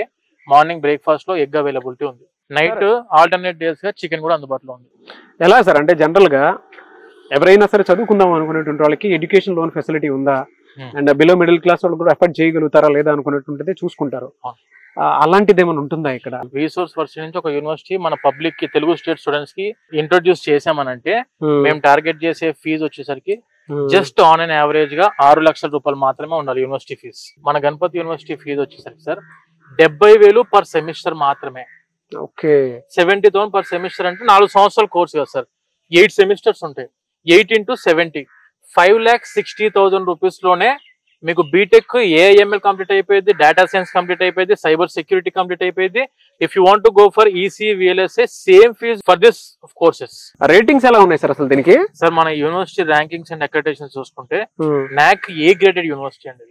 మార్నింగ్ బ్రేక్ఫాస్ట్ లో ఎగ్ అవైలబిలిటీ ఉంది. నైట్ ఆల్టర్నేట్ డేస్ గా చికెన్ కూడా అందుబాటులో ఉంది. ఎలా సార్ అంటే జనరల్ గా ఎవరైనా సరే చదువుకుందాం అనుకునేటువంటి వాళ్ళకి ఎడ్యుకేషన్ లోన్ ఫెసిలిటీ ఉందా, అండ్ బిలో మిడిల్ క్లాస్ వాళ్ళు కూడా ఎఫర్ట్ చేయగలుగుతారా లేదా అనుకునేటువంటిది చూసుకుంటారు. అలాంటిది ఏమైనా ఉంటుందా ఇక్కడ? రీసోర్స్ వర్సిటీ నుంచి ఒక యూనివర్సిటీ మన పబ్లిక్ కి తెలుగు స్టేట్ స్టూడెంట్స్ కి ఇంట్రొడ్యూస్ చేసామనంటే మేము టార్గెట్ చేసే ఫీజు వచ్చేసరికి జస్ట్ ఆన్ అండ్ యావరేజ్ గా 6 లక్షల రూపాయలు మాత్రమే ఉండాలి యూనివర్సిటీ ఫీజు. మన గణపతి యూనివర్సిటీ ఫీజు వచ్చేసరికి సార్ 70,000 పర్ సెమిస్టర్ మాత్రమే. 70,000 పర్ సెమిస్టర్ అంటే 4 సంవత్సరాల కోర్సు కదా సార్. 8 సెమిస్టర్స్ ఉంటాయి. 8 into 70 5,60,000 రూపీస్ లోనే మీకు బీటెక్ ఏఐఎంఎల్ కంప్లీట్ అయిపోయింది, డేటా సైన్స్ కంప్లీట్ అయిపోయింది, సైబర్ సెక్యూరిటీ కంప్లీట్ అయిపోయింది. If you want to go for EC VLSI same fees for this courses. Ratings ఎలా ఉన్నాయి సార్ అసలు దీనికి? సార్ మన యూనివర్సిటీ ర్యాంకింగ్స్ అండ్ అక్రిడిటేషన్ చూసుకుంటే నాక్ ఏ గ్రేడెడ్ యూనివర్సిటీ అండి.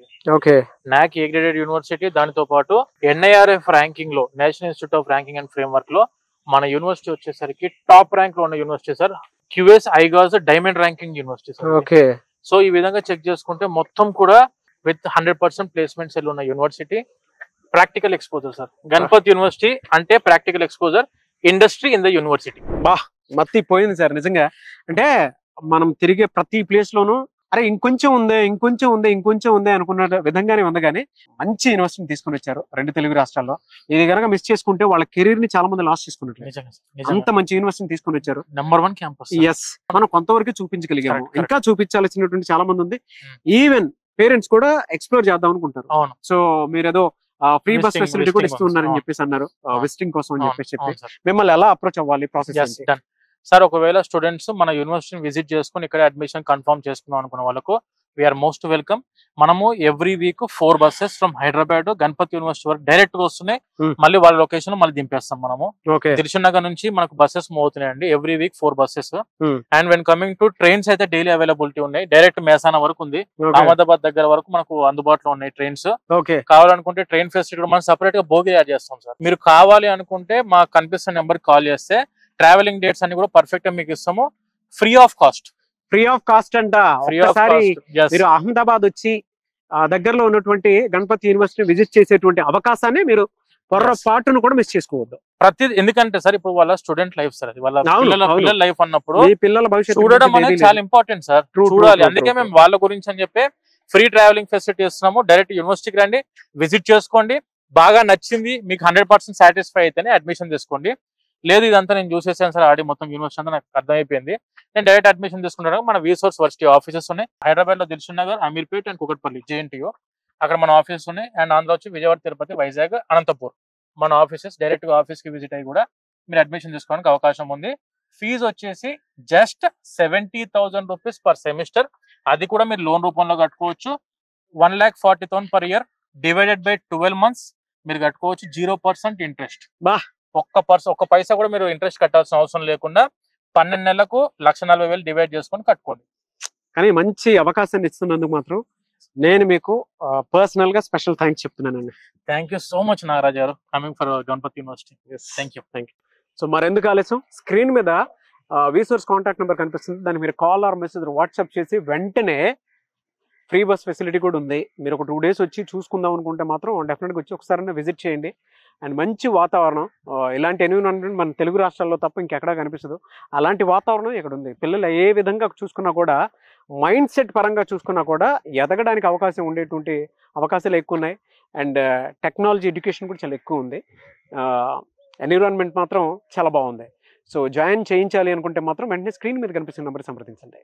నాక్ ఏ గ్రేడెడ్ యూనివర్సిటీ. దానితో పాటు ఎన్ఐఆర్ఎఫ్ ర్యాంకింగ్ లో, national institute of ranking and framework లో మన యూనివర్సిటీ వచ్చేసరికి టాప్ ర్యాంక్ లో ఉన్న university sir. QS I GAUGE diamond ranking university sir. So ఈ విధంగా చెక్ చేసుకుంటే మొత్తం కూడా విత్ 100% ప్లేస్మెంట్స్ ఉన్న university. Practical exposure sir. Ganapati university అంటే practical exposure, industry in the university. మత్తి పోయింది సార్ నిజంగా. అంటే మనం తిరిగే ప్రతి ప్లేస్ లోనూ అరే ఇంకొంచెం ఉంది, ఇంకొంచెం ఉంది, ఇంకొంచెం ఉంది అనుకున్న విధంగానే ఉంది. కానీ మంచి యూనివర్సిటీని తీసుకుని వచ్చారు 2 తెలుగు రాష్ట్రాల్లో. ఇది కనుక మిస్ చేసుకుంటే వాళ్ళ కెరీర్ ని చాలా మంది లాస్ చేసుకున్నట్లు. అంత మంచి యూనివర్సిటీని తీసుకుని వచ్చారు. Number 1 campus. ఎస్, మనం కొంతవరకు చూపించగలిగాము. ఇంకా చూపించాల్సినటువంటి చాలా మంది ఉంది. ఈవెన్ పేరెంట్స్ కూడా ఎక్స్ప్లోర్ చేద్దాం అనుకుంటారు. సో మీరు ఏదో ఫ్రీ బస్ ఫెసిలిటీ కూడా ఇస్తున్నారని చెప్పేసి అన్నారు, విజిటింగ్ కోసం అని చెప్పి మిమ్మల్ని ఎలా అప్రోచ్ అవ్వాలి ప్రాసెస్? సార్ ఒకవేళ స్టూడెంట్స్ మన యూనివర్సిటీని విజిట్ చేసుకుని ఇక్కడ అడ్మిషన్ కన్ఫర్మ్ చేసుకుందాం అనుకున్న వాళ్ళకు వీఆర్ మోస్ట్ వెల్కమ్. మనము every week 4 buses from Hyderabad Ganapati university వరకు డైరెక్ట్ గా వస్తున్నాయి. మళ్ళీ వాళ్ళ లొకేషన్ మళ్ళీ దింపేస్తాం మనము. దిల్షుక్ నగర్ నుంచి మనకు బస్సెస్ మూవ్ అవుతున్నాయండి every week 4 buses. And when coming to trains అయితే డైలీ అవైలబిలిటీ ఉన్నాయి. డైరెక్ట్ మేసానా వరకు ఉంది, అహ్మదాబాద్ దగ్గర వరకు మనకు అందుబాటులో ఉన్నాయి ట్రైన్స్. కావాలనుకుంటే ట్రైన్ ఫెసిలిటీ కూడా మనం సపరేట్ గా బోగి యాడ్ చేస్తాం సార్. మీరు కావాలి అనుకుంటే మాకు కనిపిస్తున్న నెంబర్ కాల్ చేస్తే ట్రావెలింగ్ డేట్స్ అన్ని కూడా పర్ఫెక్ట్ గా మీకు ఇస్తాము, free of cost. Free of cost అంట. ఒకసారి మీరు అహ్మదాబాద్ వచ్చి దగ్గరలో ఉన్నటువంటి గణపతి యూనివర్సిటీ విజిట్ చేసేటువంటి అవకాశాన్ని మీరు పొరపాటును కూడా మిస్ చేసుకోవద్దు. ఎందుకంటే సార్ ఇప్పుడు వాళ్ళ స్టూడెంట్ లైఫ్ సార్, అది వాళ్ళ పిల్లల లైఫ్ అన్నప్పుడు పిల్లల భవిష్యత్తు చూడడం అనేది చాలా ఇంపార్టెంట్ సార్. చూడాలి, అందుకే మేము వాళ్ళ గురించి అని చెప్పి ఫ్రీ ట్రావెలింగ్ ఫెసిలిటీ ఇస్తున్నాము. డైరెక్ట్ యూనివర్సిటీకి రండి, విజిట్ చేసుకోండి. బాగా నచ్చింది, మీకు 100% సాటిస్ఫై అయితేనే అడ్మిషన్ తీసుకోండి. లేదు ఇదంతా నేను చూసేసాను సార్ ఆడి మొత్తం యూనివర్సిటీ అంతా నాకు అర్థమైపోయింది, నేను డైరెక్ట్ అడ్మిషన్ తీసుకుంటాను. మన రీసోర్స్ వర్సిటీ ఆఫీసెస్ ఉన్నాయి హైదరాబాద్ లో, దిల్షుక్ నగర్, అమీర్పేట్ అండ్ కుకట్పల్లి జేఎన్టీయూ, అక్కడ మన ఆఫీసెస్ ఉన్నాయి. అండ్ ఆంధ్ర వచ్చి విజయవాడ, తిరుపతి, వైజాగ్, అనంతపూర్ మన ఆఫీసెస్. డైరెక్ట్ గా ఆఫీస్ కి విజిట్ అయ్యి కూడా మీరు అడ్మిషన్ తీసుకోవడానికి అవకాశం ఉంది. ఫీజు వచ్చేసి జస్ట్ 70,000 రూపీస్ పర్ సెమిస్టర్. అది కూడా మీరు లోన్ రూపంలో కట్టుకోవచ్చు. 1,40,000 per year divided by 12 months మీరు కట్టుకోవచ్చు 0% ఇంట్రెస్ట్. బా ఒక్క పైసా కూడా మీరు ఇంట్రెస్ట్ కట్టాల్సిన అవసరం లేకుండా 12 నెలలకు 1,40,000 డివైడ్ చేసుకొని కట్టుకోండి. కానీ మంచి అవకాశాన్ని ఇస్తున్నందుకు మాత్రం నేను మీకు పర్సనల్ గా స్పెషల్ థ్యాంక్స్ చెప్తున్నానండి. Thank you so much Nagaraj garu, coming for Ganapati university. Thank you. So మరెందుకు ఆలస్యం, స్క్రీన్ మీద విసోర్స్ కాంటాక్ట్ నెంబర్ కనిపిస్తుంది, దాన్ని మీరు కాల్ ఆర్ మెసేజ్ వాట్సాప్ చేసి వెంటనే ఫ్రీ బస్ ఫెసిలిటీ కూడా ఉంది. మీరు ఒక 2 days వచ్చి చూసుకుందాం అనుకుంటే మాత్రం డెఫినెట్గా వచ్చి ఒకసారి విజిట్ చేయండి. అండ్ మంచి వాతావరణం, ఇలాంటి ఎన్విరాన్మెంట్ మన తెలుగు రాష్ట్రాల్లో తప్ప ఇంకెక్కడా కనిపిస్తుంది. అలాంటి వాతావరణం ఇక్కడ ఉంది. పిల్లలు ఏ విధంగా చూసుకున్నా కూడా, మైండ్ సెట్ పరంగా చూసుకున్నా కూడా ఎదగడానికి అవకాశం ఉండేటువంటి అవకాశాలు ఎక్కువ ఉన్నాయి. అండ్ టెక్నాలజీ ఎడ్యుకేషన్ కూడా చాలా ఎక్కువ ఉంది. ఎన్విరాన్మెంట్ మాత్రం చాలా బాగుంది. సో జాయిన్ చేయించాలి అనుకుంటే మాత్రం వెంటనే స్క్రీన్ మీద కనిపిస్తున్న నెంబర్ సంప్రదించండి.